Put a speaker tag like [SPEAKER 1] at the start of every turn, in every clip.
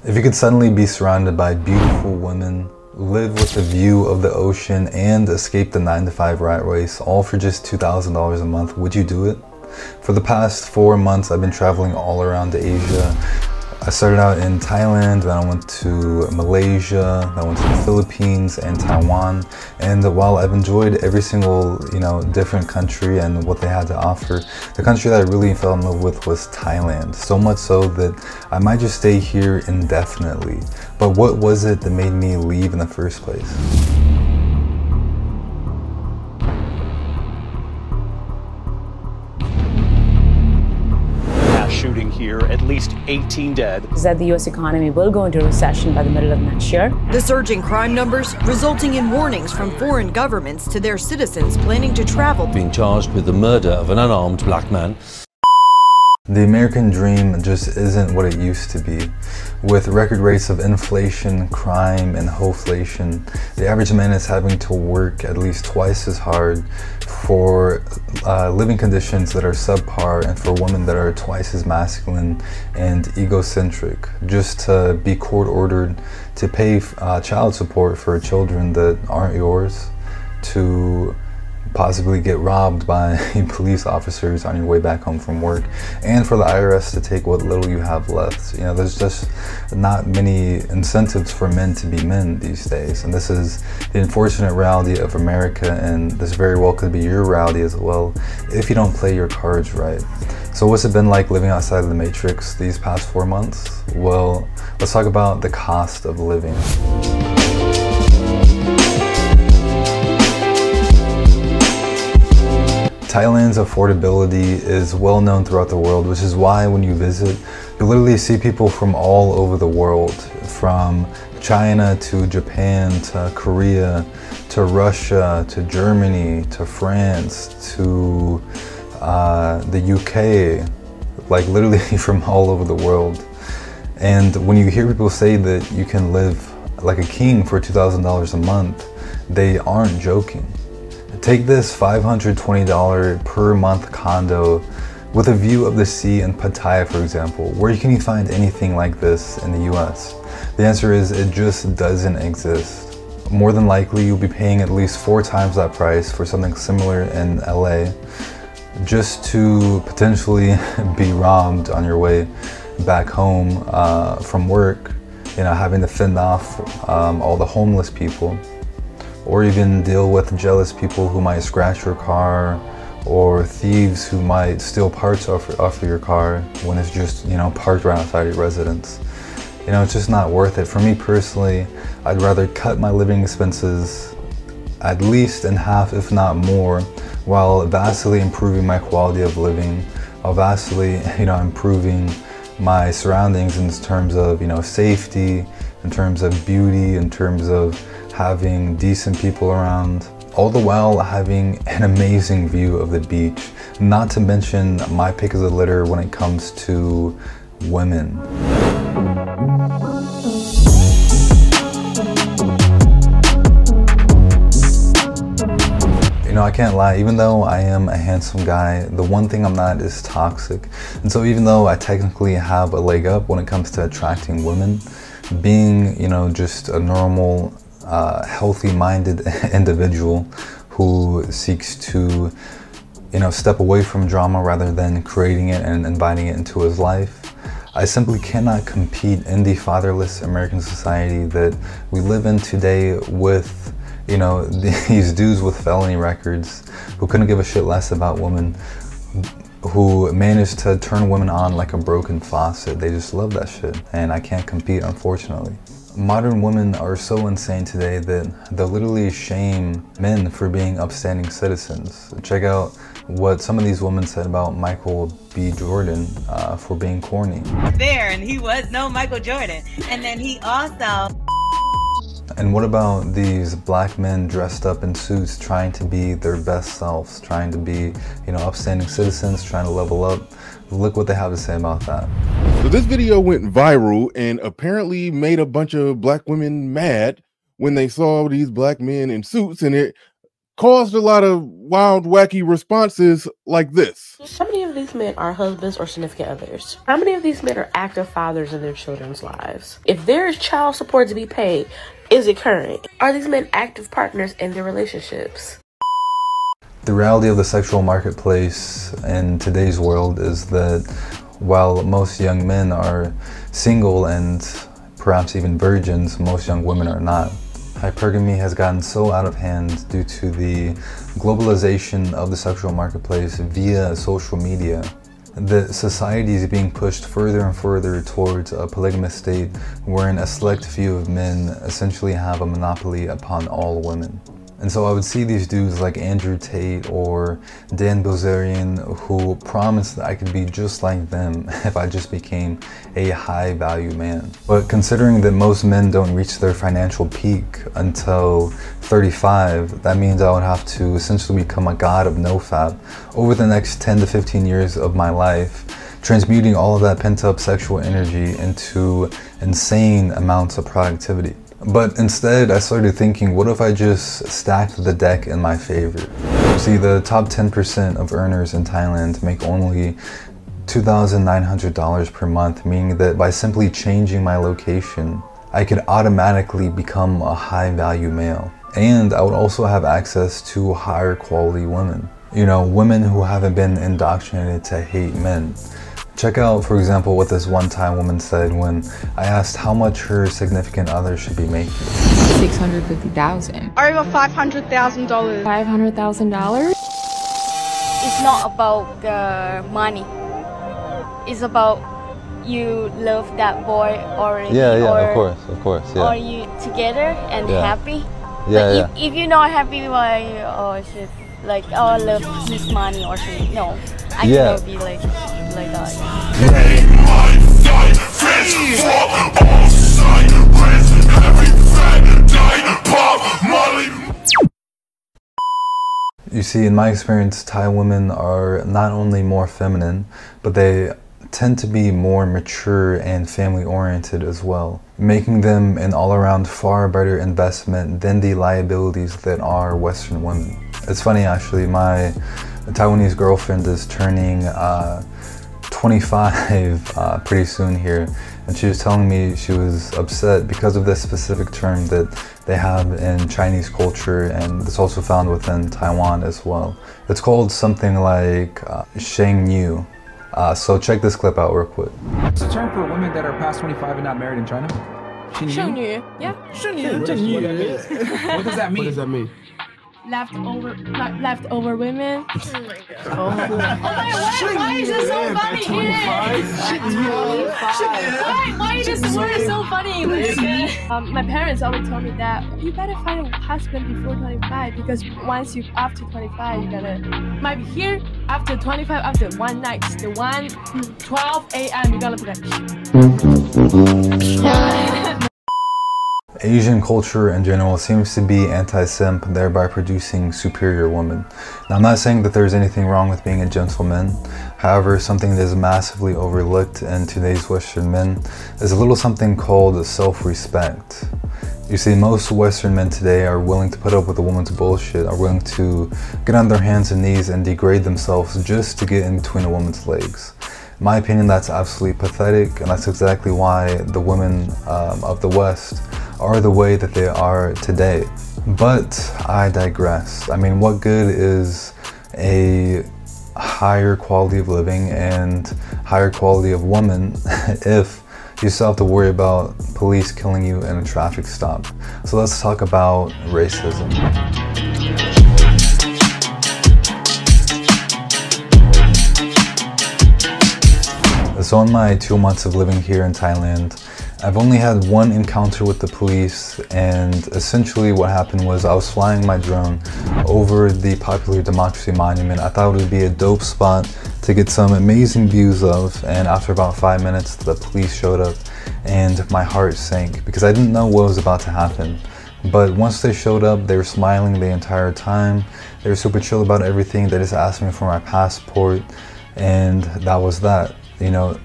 [SPEAKER 1] If you could suddenly be surrounded by beautiful women, live with the view of the ocean, and escape the 9-to-5 rat race, all for just $2,000 a month, would you do it? For the past 4 months, I've been traveling all around Asia. I started out in Thailand, then I went to Malaysia, then I went to the Philippines and Taiwan. And while I've enjoyed every single, different country and what they had to offer, the country that I really fell in love with was Thailand. So much so that I might just stay here indefinitely. But what was it that made me leave in the first place?
[SPEAKER 2] Shooting here, at least 18 dead.
[SPEAKER 3] Is that the U.S. economy will go into recession by the middle of next year.
[SPEAKER 4] The surging crime numbers resulting in warnings from foreign governments to their citizens planning to travel.
[SPEAKER 5] Being charged with the murder of an unarmed black man.
[SPEAKER 1] The American dream just isn't what it used to be. With record rates of inflation, crime, and hoflation, the average man is having to work at least twice as hard for living conditions that are subpar and for women that are twice as masculine and egocentric, just to be court-ordered to pay child support for children that aren't yours, to possibly get robbed by police officers on your way back home from work, and for the IRS to take what little you have left. There's just not many incentives for men to be men these days, and this is the unfortunate reality of America, and this very well could be your reality as well if you don't play your cards right. So what's it been like living outside of the Matrix these past 4 months? Well, let's talk about the cost of living. Thailand's affordability is well known throughout the world, which is why when you visit, you literally see people from all over the world, from China to Japan to Korea to Russia to Germany to France to the UK, like literally from all over the world. And when you hear people say that you can live like a king for $2,000 a month, they aren't joking. Take this $520 per month condo with a view of the sea in Pattaya, for example. Where can you find anything like this in the US? The answer is it just doesn't exist. More than likely, you'll be paying at least 4 times that price for something similar in LA, just to potentially be robbed on your way back home from work, having to fend off all the homeless people, or even deal with jealous people who might scratch your car, or thieves who might steal parts off of your car when it's just, parked right outside your residence. It's just not worth it. For me personally, I'd rather cut my living expenses at least in half, if not more, while vastly improving my quality of living, while vastly, improving my surroundings in terms of, safety, in terms of beauty, in terms of having decent people around, all the while having an amazing view of the beach, not to mention my pick of the litter when it comes to women. I can't lie, even though I am a handsome guy, the one thing I'm not is toxic. And so even though I technically have a leg up when it comes to attracting women, being, just a normal, healthy-minded individual who seeks to, step away from drama rather than creating it and inviting it into his life, I simply cannot compete in the fatherless American society that we live in today with, these dudes with felony records who couldn't give a shit less about women, who managed to turn women on like a broken faucet. They just love that shit, and I can't compete, unfortunately. Modern women are so insane today that they'll literally shame men for being upstanding citizens. Check out what some of these women said about Michael B. Jordan for being corny.
[SPEAKER 6] There, and he was no Michael Jordan. And then he also...
[SPEAKER 1] And what about these black men dressed up in suits trying to be their best selves, trying to be, upstanding citizens, trying to level up? Look what they have to say about that.
[SPEAKER 7] So this video went viral and apparently made a bunch of black women mad when they saw these black men in suits, and it caused a lot of wild, wacky responses like this.
[SPEAKER 8] How many of these men are husbands or significant others? How many of these men are active fathers in their children's lives? If there is child support to be paid, is it current? Are these men active partners in their relationships?
[SPEAKER 1] The reality of the sexual marketplace in today's world is that while most young men are single and perhaps even virgins, most young women are not. Hypergamy has gotten so out of hand due to the globalization of the sexual marketplace via social media that society is being pushed further and further towards a polygamous state wherein a select few of men essentially have a monopoly upon all women. And so I would see these dudes like Andrew Tate or Dan Bilzerian who promised that I could be just like them if I just became a high value man. But considering that most men don't reach their financial peak until 35, that means I would have to essentially become a god of nofap over the next 10 to 15 years of my life, transmuting all of that pent up sexual energy into insane amounts of productivity. But instead, I started thinking, what if I just stacked the deck in my favor? See, the top 10% of earners in Thailand make only $2,900 per month, meaning that by simply changing my location, I could automatically become a high value male. And I would also have access to higher quality women. You know, women who haven't been indoctrinated to hate men. Check out, for example, what this one Thai woman said when I asked how much her significant other should be making.
[SPEAKER 9] $650,000.
[SPEAKER 10] Over $500,000.
[SPEAKER 9] $500,000?
[SPEAKER 10] It's not about the money. It's about you love that boy already.
[SPEAKER 5] Yeah,
[SPEAKER 10] or,
[SPEAKER 5] of course, yeah.
[SPEAKER 10] Or you together and happy.
[SPEAKER 5] Yeah,
[SPEAKER 10] but if you're not happy, why, oh shit, like, oh, I love his money or something. No, I cannot be like that.
[SPEAKER 1] You see, in my experience, Thai women are not only more feminine, but they tend to be more mature and family-oriented as well, making them an all-around far better investment than the liabilities that are Western women. It's funny, actually, my Taiwanese girlfriend is turning 25 pretty soon here, and she was telling me she was upset because of this specific term that they have in Chinese culture, and it's also found within Taiwan as well. It's called something like Sheng Nu. So check this clip out real quick.
[SPEAKER 11] It's a term for women that are past 25 and not married in China.
[SPEAKER 9] Sheng Nu. Yeah.
[SPEAKER 11] Sheng Nu. What does that mean? What does that mean?
[SPEAKER 9] Leftover women.
[SPEAKER 11] Oh my god.
[SPEAKER 9] Why is this so funny? Why is this word so funny? My parents always told me that you better find a husband before 25 because once you after 25 you gotta might be here after 25 after one night the 12 a.m. you gotta be like
[SPEAKER 1] Asian culture in general seems to be anti-simp, thereby producing superior women. Now, I'm not saying that there's anything wrong with being a gentleman. However, something that is massively overlooked in today's Western men is a little something called self-respect. You see, most Western men today are willing to put up with a woman's bullshit, are willing to get on their hands and knees and degrade themselves just to get in between a woman's legs. In my opinion, that's absolutely pathetic, and that's exactly why the women of the West are the way that they are today. But I digress. I mean, what good is a higher quality of living and higher quality of woman if you still have to worry about police killing you in a traffic stop? So let's talk about racism. So in my 2 months of living here in Thailand, I've only had one encounter with the police, and essentially what happened was I was flying my drone over the popular Democracy Monument. I thought it would be a dope spot to get some amazing views of, and after about 5 minutes the police showed up and my heart sank because I didn't know what was about to happen. But once they showed up, they were smiling the entire time. They were super chill about everything. They just asked me for my passport, and that was that. You know,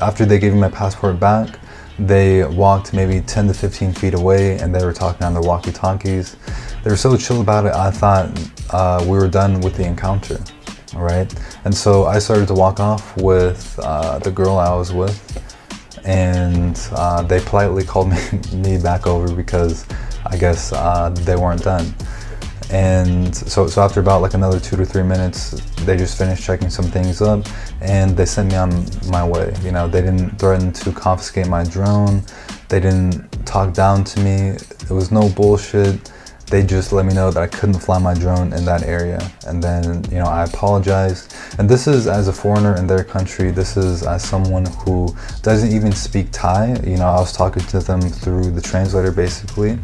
[SPEAKER 1] after they gave me my passport back, they walked maybe 10 to 15 feet away and they were talking on their walkie-talkies. They were so chill about it, I thought we were done with the encounter, right? And so I started to walk off with the girl I was with, and they politely called me back over because I guess they weren't done. And so after about like another 2 to 3 minutes, they just finished checking some things up and they sent me on my way. You know, they didn't threaten to confiscate my drone. They didn't talk down to me. It was no bullshit. They just let me know that I couldn't fly my drone in that area. And then, you know, I apologized. And this is as a foreigner in their country. This is as someone who doesn't even speak Thai. You know, I was talking to them through the translator basically.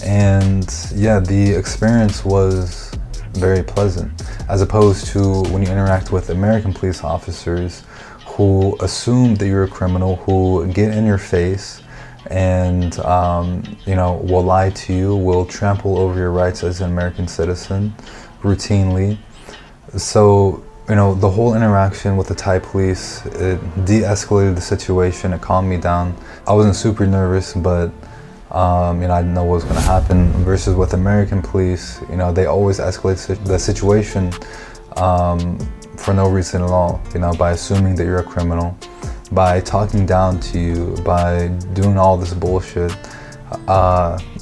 [SPEAKER 1] And yeah, the experience was very pleasant, as opposed to when you interact with American police officers who assume that you're a criminal, who get in your face and you know, will lie to you, will trample over your rights as an American citizen routinely. So, you know, the whole interaction with the Thai police, it de-escalated the situation, it calmed me down. I wasn't super nervous, but you know, I didn't know what was going to happen. Versus with American police, you know, they always escalate the situation for no reason at all, you know, by assuming that you're a criminal, by talking down to you, by doing all this bullshit,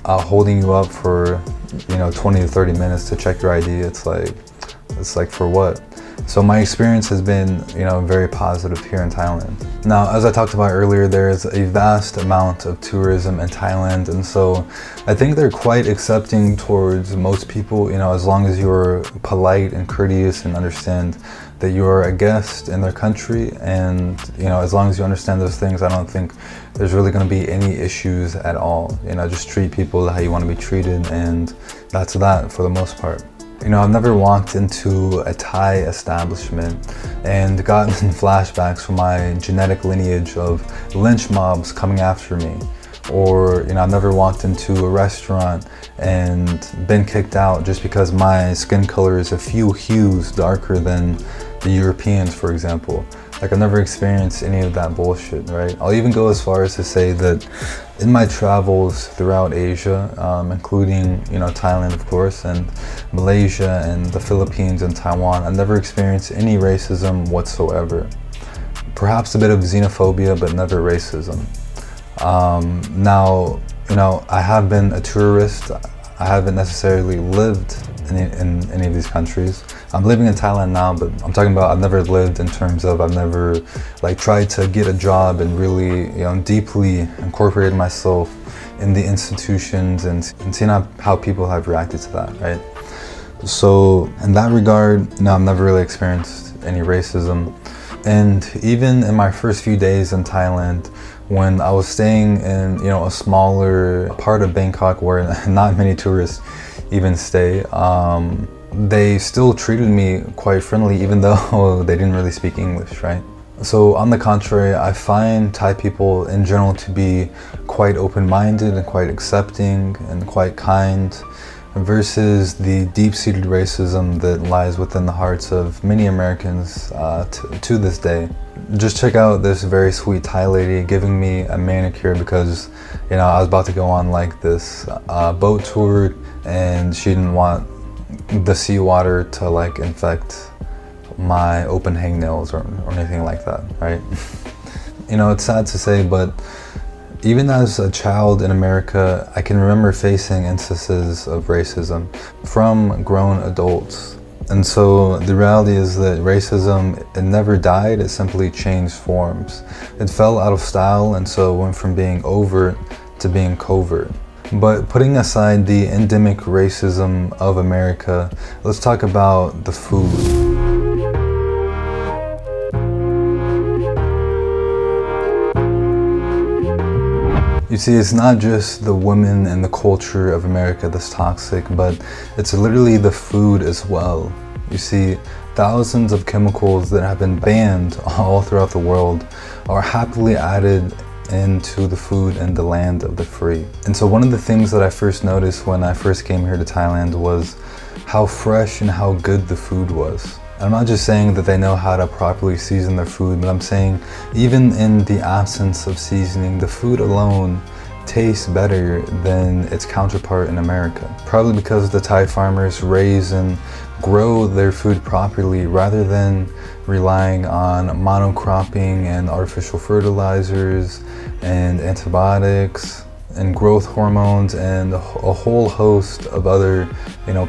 [SPEAKER 1] holding you up for, you know, 20 to 30 minutes to check your ID. It's like for what? So my experience has been, you know, very positive here in Thailand. Now, as I talked about earlier, there is a vast amount of tourism in Thailand, and so I think they're quite accepting towards most people, you know, as long as you're polite and courteous and understand that you're a guest in their country, and, you know, as long as you understand those things, I don't think there's really going to be any issues at all. You know, just treat people how you want to be treated, and that's that for the most part. You know, I've never walked into a Thai establishment and gotten flashbacks from my genetic lineage of lynch mobs coming after me. Or, you know, I've never walked into a restaurant and been kicked out just because my skin color is a few hues darker than the Europeans, for example. Like, I've never experienced any of that bullshit, right? I'll even go as far as to say that in my travels throughout Asia, including, you know, Thailand, of course, and Malaysia and the Philippines and Taiwan, I've never experienced any racism whatsoever. Perhaps a bit of xenophobia, but never racism. Now, you know, I have been a tourist. I haven't necessarily lived in any of these countries. I'm living in Thailand now, but I'm talking about I've never lived in terms of I've never like tried to get a job and really, you know, deeply incorporated myself in the institutions and seen how people have reacted to that, right? So in that regard, you know, I've never really experienced any racism. And even in my first few days in Thailand, when I was staying in, you know, a smaller part of Bangkok where not many tourists even stay, they still treated me quite friendly, even though they didn't really speak English, right? So on the contrary, I find Thai people in general to be quite open-minded and quite accepting and quite kind, versus the deep-seated racism that lies within the hearts of many Americans to this day. Just check out this very sweet Thai lady giving me a manicure because, you know, I was about to go on like this boat tour and she didn't want the seawater to like infect my open hangnails or anything like that, right? You know, it's sad to say, but even as a child in America, I can remember facing instances of racism from grown adults. And so the reality is that racism, it never died, it simply changed forms. It fell out of style, and so it went from being overt to being covert. But putting aside the endemic racism of America, let's talk about the food. You see, it's not just the women and the culture of America that's toxic, but it's literally the food as well. You see, thousands of chemicals that have been banned all throughout the world are happily added into the food in the land of the free. And so one of the things that I first noticed when I first came here to Thailand was how fresh and how good the food was. I'm not just saying that they know how to properly season their food, but I'm saying even in the absence of seasoning, the food alone tastes better than its counterpart in America. Probably because the Thai farmers raise and grow their food properly rather than relying on monocropping and artificial fertilizers and antibiotics and growth hormones and a whole host of other,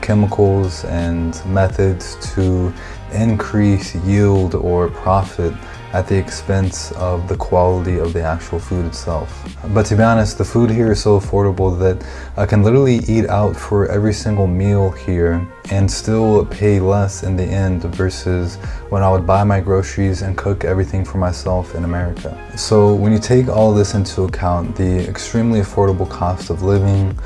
[SPEAKER 1] chemicals and methods to increase yield or profit at the expense of the quality of the actual food itself. But to be honest, the food here is so affordable that I can literally eat out for every single meal here and still pay less in the end versus when I would buy my groceries and cook everything for myself in America. So when you take all this into account, the extremely affordable cost of living,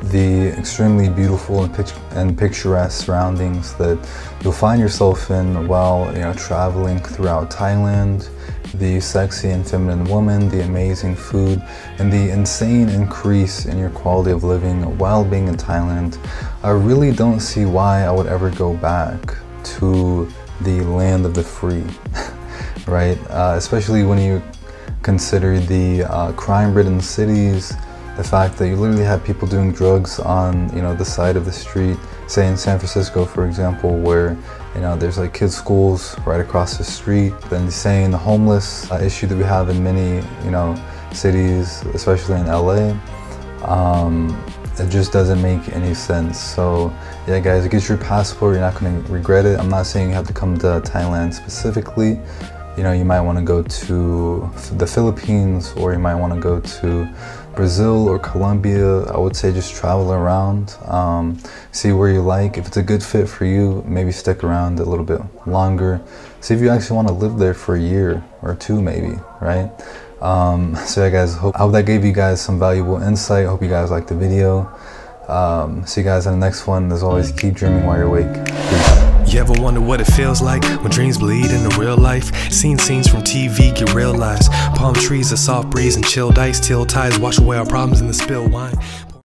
[SPEAKER 1] the extremely beautiful and picturesque surroundings that you'll find yourself in while traveling throughout Thailand, the sexy and feminine woman, the amazing food, and the insane increase in your quality of living while being in Thailand, I really don't see why I would ever go back to the land of the free, right? Especially when you consider the crime-ridden cities, the fact that you literally have people doing drugs on, the side of the street, say in San Francisco, for example, where, there's like kids' schools right across the street. Then saying the homeless issue that we have in many, cities, especially in LA, it just doesn't make any sense. So yeah, guys, get your passport. You're not going to regret it. I'm not saying you have to come to Thailand specifically. You might want to go to the Philippines, or you might want to go to Brazil or Colombia. I would say just travel around, see where you like. If it's a good fit for you, maybe stick around a little bit longer. See if you actually want to live there for a year or two maybe, right? So yeah, guys, I hope that gave you guys some valuable insight. I hope you guys liked the video. See you guys in the next one. As always, keep dreaming while you're awake. Peace.
[SPEAKER 12] You ever wonder what it feels like when dreams bleed into real life? Seen scenes from TV, get realized. Palm trees, a soft breeze and chilled ice till tides wash away our problems in the spilled wine.